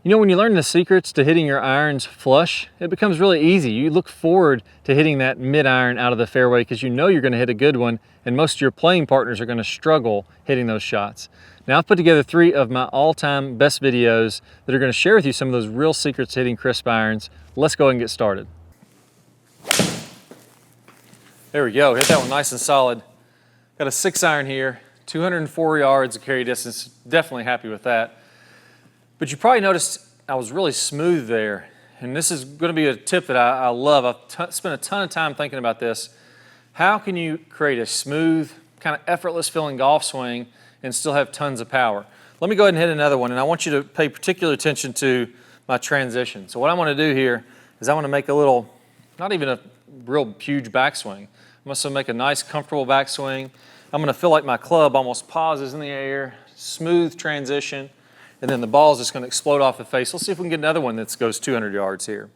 You know, when you learn the secrets to hitting your irons flush, it becomes really easy. You look forward to hitting that mid-iron out of the fairway because you know you're going to hit a good one, and most of your playing partners are going to struggle hitting those shots. Now, I've put together 3 of my all-time best videos that are going to share with you some of those real secrets to hitting crisp irons. Let's go ahead and get started. There we go, hit that one nice and solid. Got a 6-iron here, 204 yards of carry distance. Definitely happy with that. But you probably noticed I was really smooth there. And this is going to be a tip that I love. I've spent a ton of time thinking about this. How can you create a smooth, kind of effortless feeling golf swing and still have tons of power? Let me go ahead and hit another one, and I want you to pay particular attention to my transition. So what I'm going to do here is I'm going to make a little, not even a real huge backswing. I'm going to make a nice, comfortable backswing. I'm going to feel like my club almost pauses in the air, smooth transition, and then the ball is just going to explode off the face. Let's see if we can get another one that goes 200 yards here.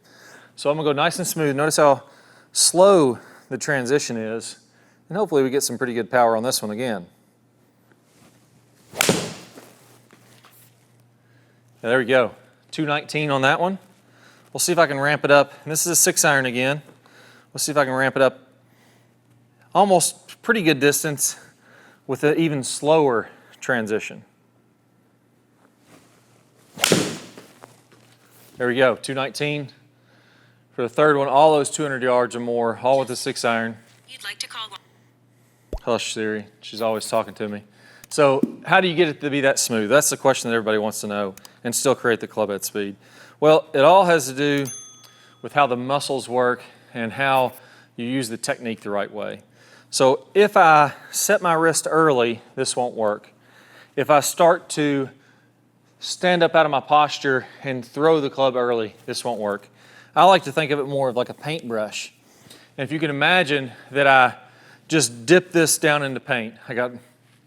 So I'm going to go nice and smooth. Notice how slow the transition is, and hopefully we get some pretty good power on this one again. There we go, 219 on that one. We'll see if I can ramp it up. And this is a 6-iron again. Let's see if I can ramp it up almost pretty good distance with an even slower transition. There we go, 219. For the third one, all those 200 yards or more, all with the 6-iron. You'd like to call one. Hush, Siri. She's always talking to me. So how do you get it to be that smooth? That's the question that everybody wants to know, and still create the club head speed. Well, it all has to do with how the muscles work and how you use the technique the right way. So if I set my wrist early, this won't work. If I start to stand up out of my posture and throw the club early, this won't work. I like to think of it more of like a paintbrush. And if you can imagine that I just dip this down into paint. I got a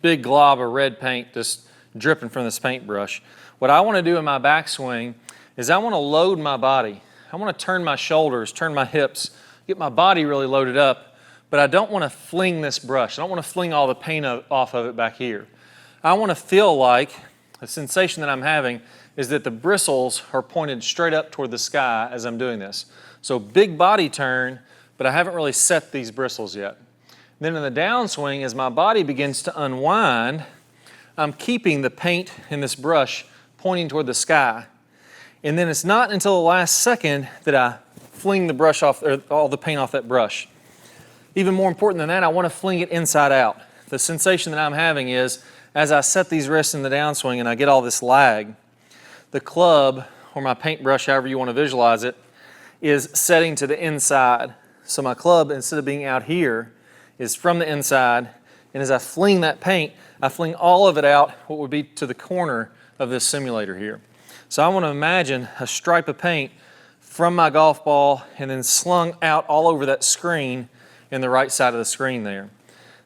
big glob of red paint just dripping from this paintbrush. What I want to do in my backswing is I want to load my body. I want to turn my shoulders, turn my hips, get my body really loaded up, but I don't want to fling this brush. I don't want to fling all the paint off of it back here. I want to feel like the sensation that I'm having is that the bristles are pointed straight up toward the sky as I'm doing this. So big body turn, but I haven't really set these bristles yet. Then in the downswing, as my body begins to unwind, I'm keeping the paint in this brush pointing toward the sky. And then it's not until the last second that I fling the brush off, or all the paint off that brush. Even more important than that, I want to fling it inside out. The sensation that I'm having is, as I set these wrists in the downswing and I get all this lag, the club, or my paintbrush, however you want to visualize it, is setting to the inside. So my club, instead of being out here, is from the inside, and as I fling that paint, I fling all of it out what would be to the corner of this simulator here. So I want to imagine a stripe of paint from my golf ball and then slung out all over that screen in the right side of the screen there.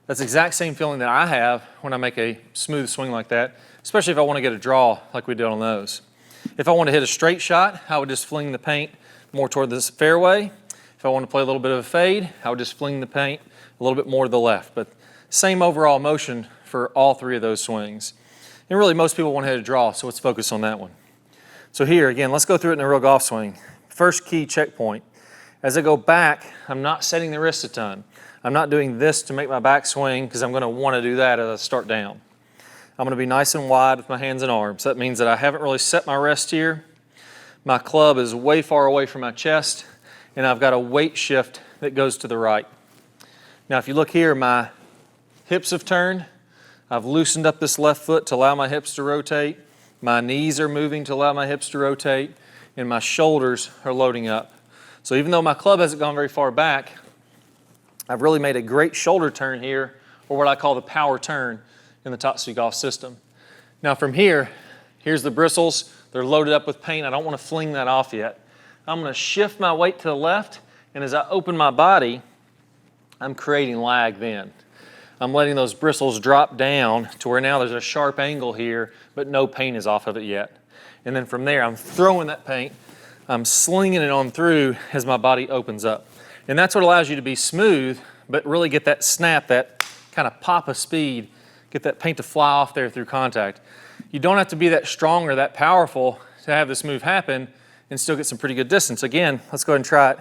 That's the exact same feeling that I have when I make a smooth swing like that, especially if I want to get a draw like we did on those. If I want to hit a straight shot, I would just fling the paint more toward this fairway. If I want to play a little bit of a fade, I would just fling the paint a little bit more to the left. But same overall motion for all 3 of those swings. And really most people want to hit a draw, so let's focus on that one. So here, again, let's go through it in a real golf swing. First key checkpoint. As I go back, I'm not setting the wrist a ton. I'm not doing this to make my back swing because I'm going to want to do that as I start down. I'm going to be nice and wide with my hands and arms. That means that I haven't really set my wrist here. My club is way far away from my chest, and I've got a weight shift that goes to the right. Now, if you look here, my hips have turned. I've loosened up this left foot to allow my hips to rotate. My knees are moving to allow my hips to rotate, and my shoulders are loading up. So even though my club hasn't gone very far back, I've really made a great shoulder turn here, or what I call the power turn in the Top-Speed Golf system. Now from here, here's the bristles. They're loaded up with paint. I don't want to fling that off yet. I'm going to shift my weight to the left, and as I open my body, I'm creating lag then. I'm letting those bristles drop down to where now there's a sharp angle here, but no paint is off of it yet. And then from there, I'm throwing that paint. I'm slinging it on through as my body opens up. And that's what allows you to be smooth, but really get that snap, that kind of pop of speed, get that paint to fly off there through contact. You don't have to be that strong or that powerful to have this move happen and still get some pretty good distance. Again, let's go ahead and try it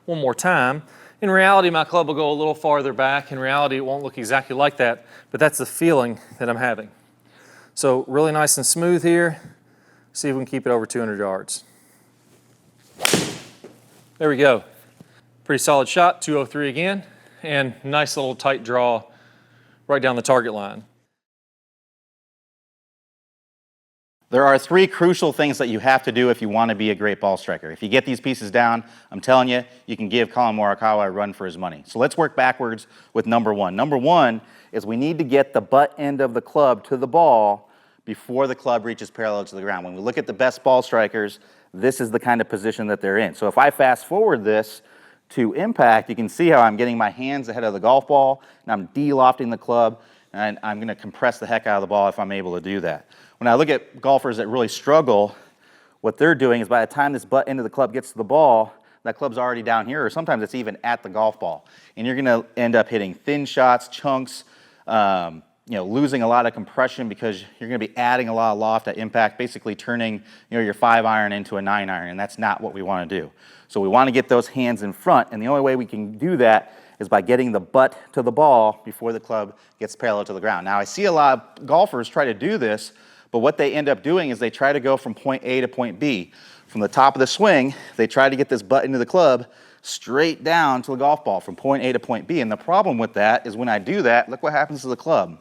one more time. In reality, my club will go a little farther back. In reality, it won't look exactly like that, but that's the feeling that I'm having. So really nice and smooth here. See if we can keep it over 200 yards. There we go. Pretty solid shot, 203 again, and nice little tight draw right down the target line. There are 3 crucial things that you have to do if you want to be a great ball striker. If you get these pieces down, I'm telling you, you can give Colin Morikawa a run for his money. So let's work backwards with number 1. Number 1 is we need to get the butt end of the club to the ball before the club reaches parallel to the ground. When we look at the best ball strikers, this is the kind of position that they're in. So if I fast forward this to impact, you can see how I'm getting my hands ahead of the golf ball, and I'm de-lofting the club, and I'm going to compress the heck out of the ball if I'm able to do that. When I look at golfers that really struggle, what they're doing is by the time this butt end of the club gets to the ball, that club's already down here, or sometimes it's even at the golf ball. And you're going to end up hitting thin shots, chunks, losing a lot of compression because you're going to be adding a lot of loft at impact, basically turning your 5-iron into a 9-iron, and that's not what we want to do. So we want to get those hands in front, and the only way we can do that is by getting the butt to the ball before the club gets parallel to the ground. Now, I see a lot of golfers try to do this, but what they end up doing is they try to go from point A to point B. From the top of the swing, they try to get this butt into the club straight down to the golf ball from point A to point B. And the problem with that is when I do that, look what happens to the club.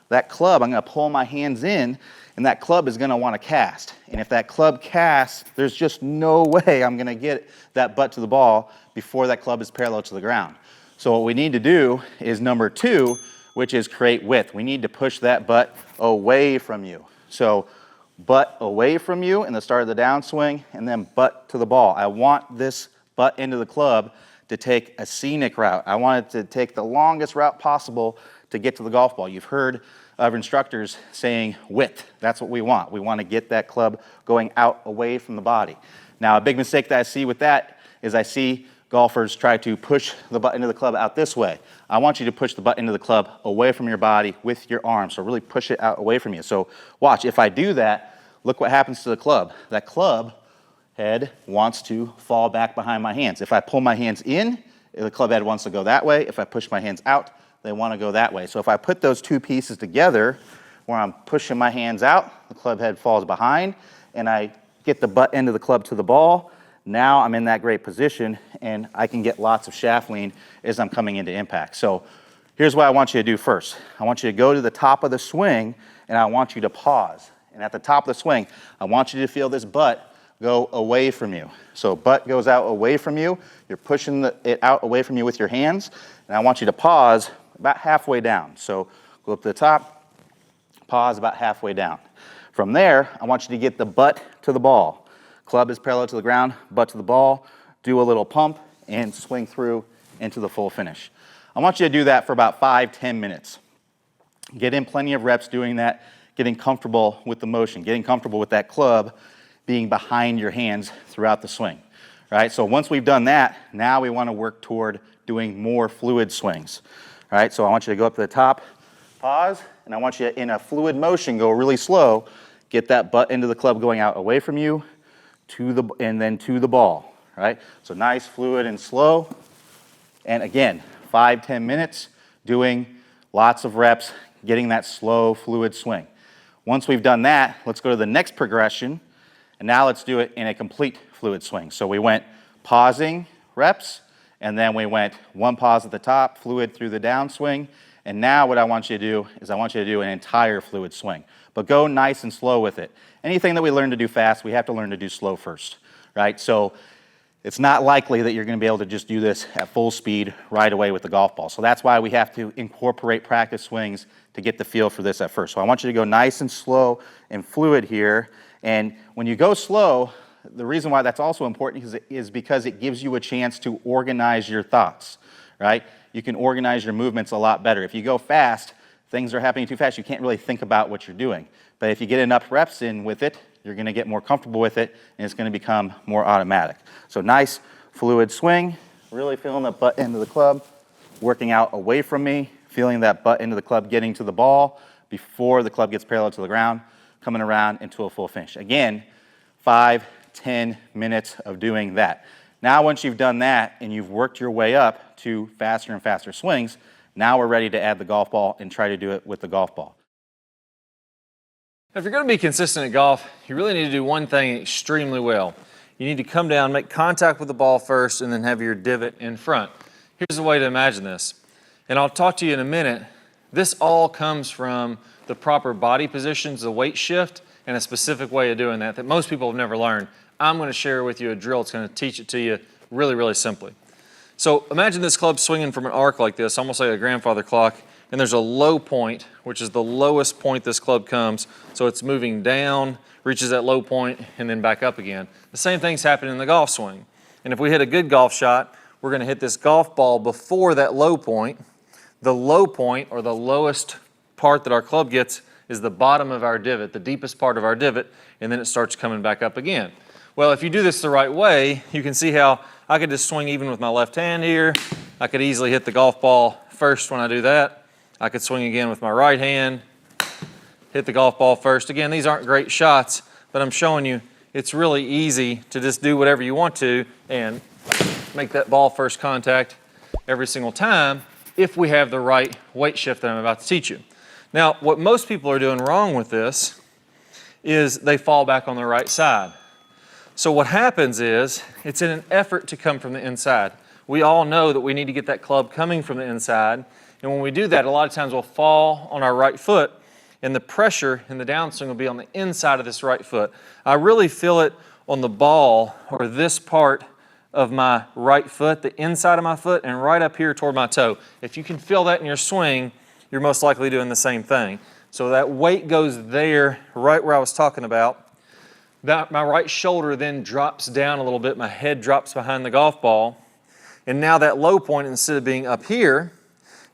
That club, I'm going to pull my hands in, and that club is going to want to cast. And if that club casts, there's just no way I'm going to get that butt to the ball before that club is parallel to the ground. So what we need to do is number 2, which is create width. We need to push that butt away from you. So butt away from you in the start of the downswing, and then butt to the ball. I want this butt into the club to take a scenic route. I want it to take the longest route possible to get to the golf ball. You've heard of instructors saying width. That's what we want. We want to get that club going out away from the body. Now, a big mistake that I see with that is I see golfers try to push the butt into the club out this way. I want you to push the butt into the club away from your body with your arms. So really push it out away from you. So watch, if I do that, look what happens to the club. That club head wants to fall back behind my hands. If I pull my hands in, the club head wants to go that way. If I push my hands out, they want to go that way. So if I put those 2 pieces together, where I'm pushing my hands out, the club head falls behind, and I get the butt end of the club to the ball, now I'm in that great position, and I can get lots of shaft lean as I'm coming into impact. So here's what I want you to do first. I want you to go to the top of the swing, and I want you to pause. And at the top of the swing, I want you to feel this butt go away from you. So butt goes out away from you. You're pushing it out away from you with your hands, and I want you to pause about halfway down. So go up to the top, pause about halfway down. From there, I want you to get the butt to the ball. Club is parallel to the ground, butt to the ball, do a little pump, and swing through into the full finish. I want you to do that for about 5-10 minutes. Get in plenty of reps doing that, getting comfortable with the motion, getting comfortable with that club being behind your hands throughout the swing. Right? So once we've done that, now we want to work toward doing more fluid swings. All right, so I want you to go up to the top, pause, and I want you to, in a fluid motion, go really slow, get that butt into the club going out away from you, and then to the ball, right? So nice, fluid, and slow. And again, 5-10 minutes, doing lots of reps, getting that slow, fluid swing. Once we've done that, let's go to the next progression, and now let's do it in a complete fluid swing. So we went pausing reps, and then we went 1 pause at the top, fluid through the downswing, and now what I want you to do is I want you to do an entire fluid swing. But go nice and slow with it. Anything that we learn to do fast, we have to learn to do slow first, right? So it's not likely that you're going to be able to just do this at full speed right away with the golf ball. So that's why we have to incorporate practice swings to get the feel for this at first. So I want you to go nice and slow and fluid here. And when you go slow, the reason why that's also important is because it gives you a chance to organize your thoughts, right? You can organize your movements a lot better. If you go fast, things are happening too fast, you can't really think about what you're doing. But if you get enough reps in with it, you're going to get more comfortable with it, and it's going to become more automatic. So nice, fluid swing, really feeling the butt end of the club, working out away from me, feeling that butt end of the club getting to the ball before the club gets parallel to the ground, coming around into a full finish. Again, 5, 10 minutes of doing that. Now, once you've done that and you've worked your way up to faster and faster swings, now we're ready to add the golf ball and try to do it with the golf ball. If you're going to be consistent at golf, you really need to do one thing extremely well. You need to come down, make contact with the ball first, and then have your divot in front. Here's the way to imagine this, and I'll talk to you in a minute. This all comes from the proper body positions, the weight shift, and a specific way of doing that most people have never learned. I'm going to share with you a drill that's going to teach it to you really, really simply. So imagine this club swinging from an arc like this, almost like a grandfather clock, and there's a low point, which is the lowest point this club comes. So it's moving down, reaches that low point, and then back up again. The same thing's happening in the golf swing. And if we hit a good golf shot, we're going to hit this golf ball before that low point. The low point, or the lowest part that our club gets, is the bottom of our divot, the deepest part of our divot, and then it starts coming back up again. Well, if you do this the right way, you can see how I could just swing even with my left hand here. I could easily hit the golf ball first when I do that. I could swing again with my right hand, hit the golf ball first. Again, these aren't great shots, but I'm showing you it's really easy to just do whatever you want to and make that ball first contact every single time if we have the right weight shift that I'm about to teach you. Now, what most people are doing wrong with this is they fall back on the right side. So what happens is, it's in an effort to come from the inside. We all know that we need to get that club coming from the inside, and when we do that, a lot of times we'll fall on our right foot, and the pressure in the downswing will be on the inside of this right foot. I really feel it on the ball, or this part of my right foot, the inside of my foot, and right up here toward my toe. If you can feel that in your swing, you're most likely doing the same thing. So that weight goes there, right where I was talking about. My right shoulder then drops down a little bit, my head drops behind the golf ball, and now that low point, instead of being up here,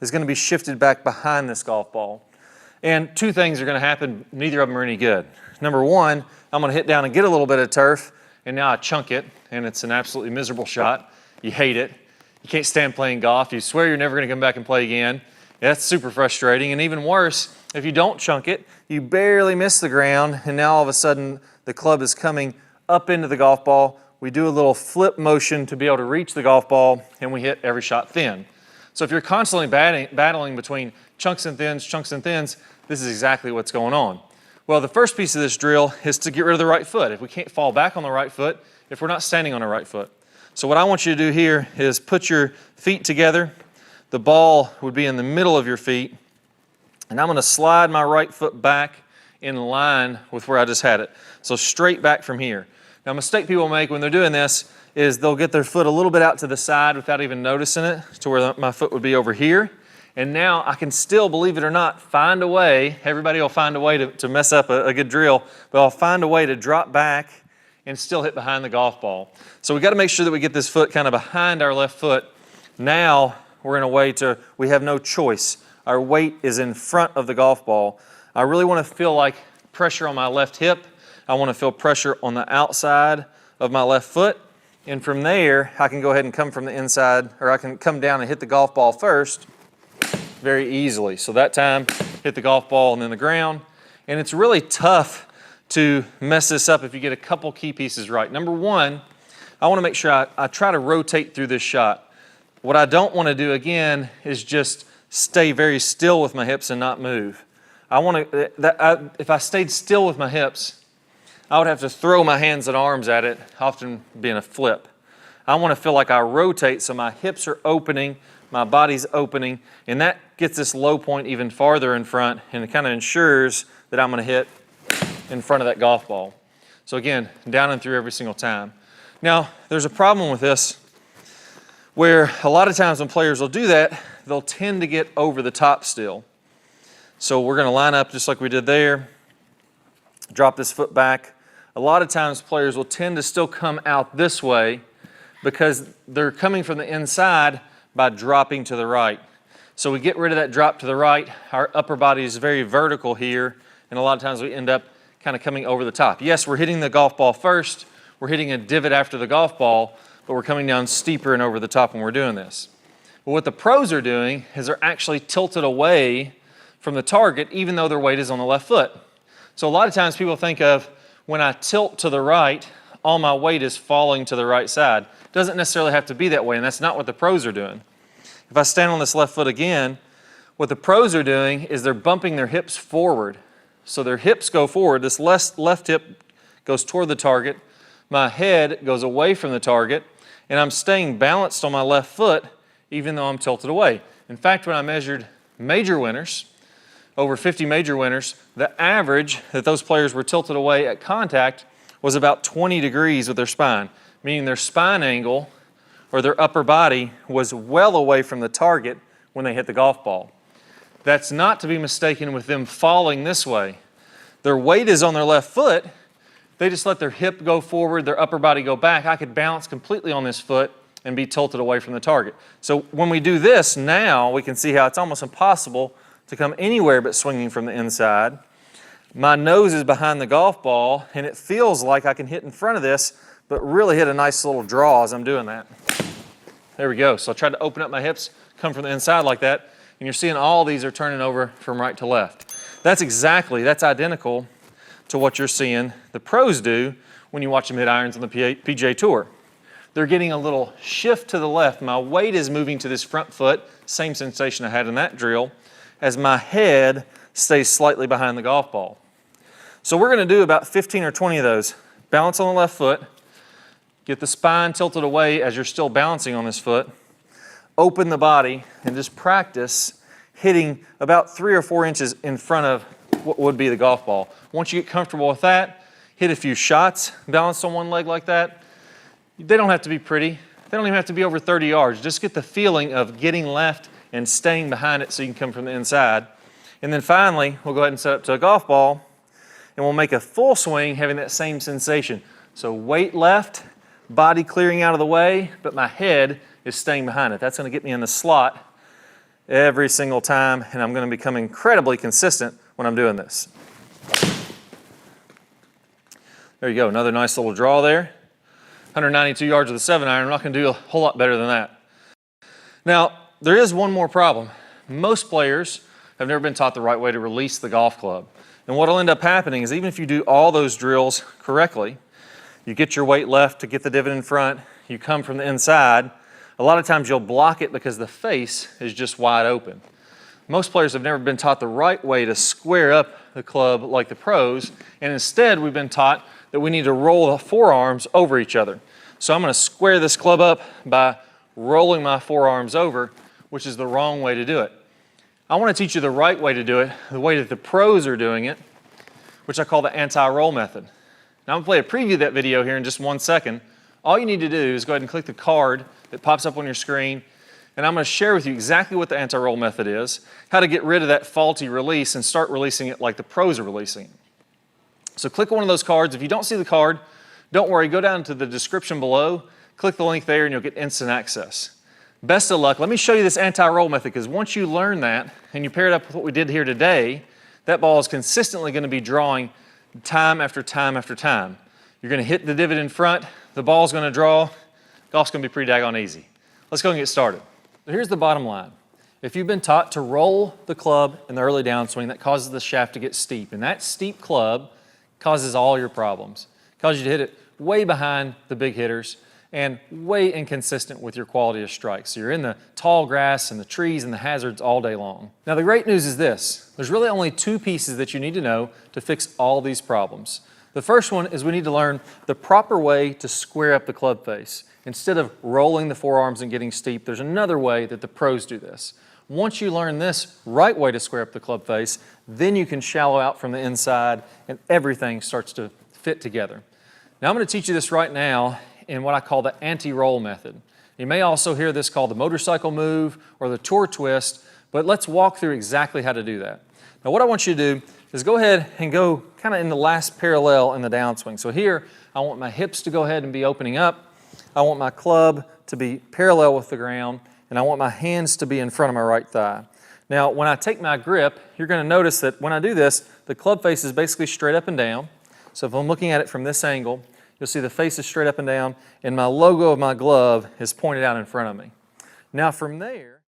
is going to be shifted back behind this golf ball. And two things are going to happen, neither of them are any good. Number one, I'm going to hit down and get a little bit of turf, and now I chunk it, and it's an absolutely miserable shot. You hate it. You can't stand playing golf. You swear you're never going to come back and play again. That's super frustrating, and even worse, if you don't chunk it, you barely miss the ground, and now all of a sudden the club is coming up into the golf ball. We do a little flip motion to be able to reach the golf ball, and we hit every shot thin. So if you're constantly battling between chunks and thins, this is exactly what's going on. Well, the first piece of this drill is to get rid of the right foot. If we can't fall back on the right foot, if we're not standing on the right foot. So what I want you to do here is put your feet together. The ball would be in the middle of your feet, and I'm going to slide my right foot back in line with where I just had it. So straight back from here. Now, a mistake people make when they're doing this is they'll get their foot a little bit out to the side without even noticing it, to where my foot would be over here. And now I can still, believe it or not, find a way. Everybody will find a way to mess up a good drill, but I'll find a way to drop back and still hit behind the golf ball. So we got to make sure that we get this foot kind of behind our left foot. Now we're in a way to, we have no choice. Our weight is in front of the golf ball. I really want to feel like pressure on my left hip. I want to feel pressure on the outside of my left foot. And from there, I can go ahead and come from the inside, or I can come down and hit the golf ball first very easily. So that time, hit the golf ball and then the ground. And it's really tough to mess this up if you get a couple key pieces right. Number one, I want to make sure I try to rotate through this shot. What I don't want to do, again, is just stay very still with my hips and not move. If I stayed still with my hips, I would have to throw my hands and arms at it, often being a flip. I want to feel like I rotate so my hips are opening, my body's opening, and that gets this low point even farther in front, and it kind of ensures that I'm going to hit in front of that golf ball. So again, down and through every single time. Now, there's a problem with this where a lot of times when players will do that, they'll tend to get over the top still. So we're going to line up just like we did there, drop this foot back. A lot of times players will tend to still come out this way because they're coming from the inside by dropping to the right. So we get rid of that drop to the right. Our upper body is very vertical here, and a lot of times we end up kind of coming over the top. Yes, we're hitting the golf ball first. We're hitting a divot after the golf ball, but we're coming down steeper and over the top when we're doing this. But what the pros are doing is they're actually tilted away from the target, even though their weight is on the left foot. So a lot of times people think of, when I tilt to the right, all my weight is falling to the right side. It doesn't necessarily have to be that way, and that's not what the pros are doing. If I stand on this left foot again, what the pros are doing is they're bumping their hips forward. So their hips go forward. This left hip goes toward the target. My head goes away from the target, and I'm staying balanced on my left foot even though I'm tilted away. In fact, when I measured major winners, over 50 major winners, the average that those players were tilted away at contact was about 20 degrees with their spine, meaning their spine angle or their upper body was well away from the target when they hit the golf ball. That's not to be mistaken with them falling this way. Their weight is on their left foot. They just let their hip go forward, their upper body go back. I could balance completely on this foot and be tilted away from the target. So when we do this now, we can see how it's almost impossible to come anywhere but swinging from the inside. My nose is behind the golf ball, and it feels like I can hit in front of this, but really hit a nice little draw as I'm doing that. There we go. So I tried to open up my hips, come from the inside like that, and you're seeing all these are turning over from right to left. That's identical to what you're seeing the pros do when you watch them hit irons on the PGA Tour. They're getting a little shift to the left. My weight is moving to this front foot, same sensation I had in that drill, as my head stays slightly behind the golf ball. So we're going to do about 15 or 20 of those. Balance on the left foot, get the spine tilted away as you're still balancing on this foot, open the body, and just practice hitting about 3 or 4 inches in front of what would be the golf ball. Once you get comfortable with that, hit a few shots balanced on one leg like that. They don't have to be pretty. They don't even have to be over 30 yards. Just get the feeling of getting left and staying behind it so you can come from the inside. And then finally, we'll go ahead and set up to a golf ball, and we'll make a full swing having that same sensation. So weight left, body clearing out of the way, but my head is staying behind it. That's going to get me in the slot every single time, and I'm going to become incredibly consistent when I'm doing this. There you go, another nice little draw there. 192 yards with a 7-iron. I'm not going to do a whole lot better than that. Now, there is one more problem. Most players have never been taught the right way to release the golf club. And what will end up happening is even if you do all those drills correctly, you get your weight left to get the divot in front, you come from the inside, a lot of times you'll block it because the face is just wide open. Most players have never been taught the right way to square up the club like the pros, and instead we've been taught that we need to roll the forearms over each other. So I'm going to square this club up by rolling my forearms over, which is the wrong way to do it. I want to teach you the right way to do it, the way that the pros are doing it, which I call the anti-roll method. Now I'm going to play a preview of that video here in just 1 second. All you need to do is go ahead and click the card that pops up on your screen, and I'm going to share with you exactly what the anti-roll method is, how to get rid of that faulty release and start releasing it like the pros are releasing it. So click one of those cards. If you don't see the card, don't worry, go down to the description below, click the link there, and you'll get instant access. Best of luck. Let me show you this anti-roll method, because once you learn that and you pair it up with what we did here today, that ball is consistently going to be drawing time after time after time. You're going to hit the divot in front, the ball's going to draw, golf's going to be pretty daggone easy. Let's go and get started. So here's the bottom line. If you've been taught to roll the club in the early downswing, that causes the shaft to get steep, and that steep club causes all your problems. It causes you to hit it way behind the big hitters and way inconsistent with your quality of strikes. So you're in the tall grass and the trees and the hazards all day long. Now the great news is this. There's really only 2 pieces that you need to know to fix all these problems. The first one is we need to learn the proper way to square up the club face. Instead of rolling the forearms and getting steep, there's another way that the pros do this. Once you learn this right way to square up the club face, then you can shallow out from the inside and everything starts to fit together. Now I'm going to teach you this right now in what I call the anti-roll method. You may also hear this called the motorcycle move or the tour twist, but let's walk through exactly how to do that. Now what I want you to do is go ahead and go kind of in the last parallel in the downswing. So here I want my hips to go ahead and be opening up. I want my club to be parallel with the ground, and I want my hands to be in front of my right thigh. Now, when I take my grip, you're going to notice that when I do this, the club face is basically straight up and down. So if I'm looking at it from this angle, you'll see the face is straight up and down, and my logo of my glove is pointed out in front of me. Now from there,